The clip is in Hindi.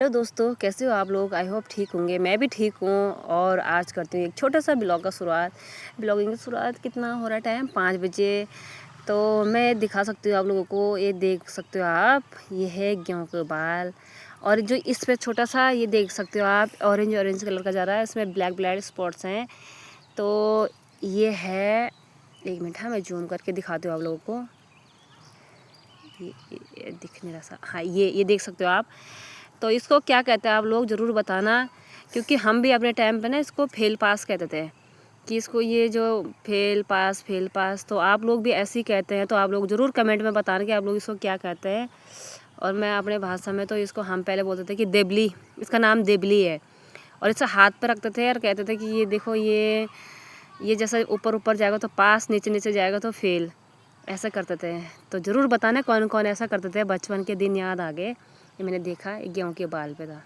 हेलो दोस्तों, कैसे हो आप लोग। आई होप ठीक होंगे। मैं भी ठीक हूँ और आज करती हूँ एक छोटा सा ब्लॉग का शुरुआत। ब्लॉगिंग की शुरुआत कितना हो रहा है टाइम 5 बजे। तो मैं दिखा सकती हूँ आप लोगों को। ये देख सकते हो आप, ये है गेहूँ के बाल। और जो इस पे छोटा सा ये देख सकते हो आप, ऑरेंज ऑरेंज कलर का जा रहा है, इसमें ब्लैक ब्लैक स्पॉट्स हैं। तो ये है, एक मिनट, हाँ मैं जूम करके दिखाती हूँ आप लोगों को। ये दिख नहीं रहा सा, हाँ ये देख सकते हो आप। तो इसको क्या कहते हैं आप लोग ज़रूर बताना, क्योंकि हम भी अपने टाइम पे ना इसको फेल पास कहते थे कि इसको ये जो फेल पास तो आप लोग भी ऐसे ही कहते हैं। तो आप लोग ज़रूर कमेंट में बताना कि आप लोग इसको क्या कहते हैं। और मैं अपने भाषा में तो इसको हम पहले बोलते थे कि देबली, इसका नाम देबली है। और इसे हाथ पर रखते थे और कहते थे कि ये देखो, ये जैसा ऊपर ऊपर जाएगा तो पास, नीचे नीचे जाएगा तो फेल, ऐसा करते थे। तो ज़रूर बताना कौन कौन ऐसा करते थे। बचपन के दिन याद आ गए। ये मैंने देखा, गेहूँ के बाल पे था।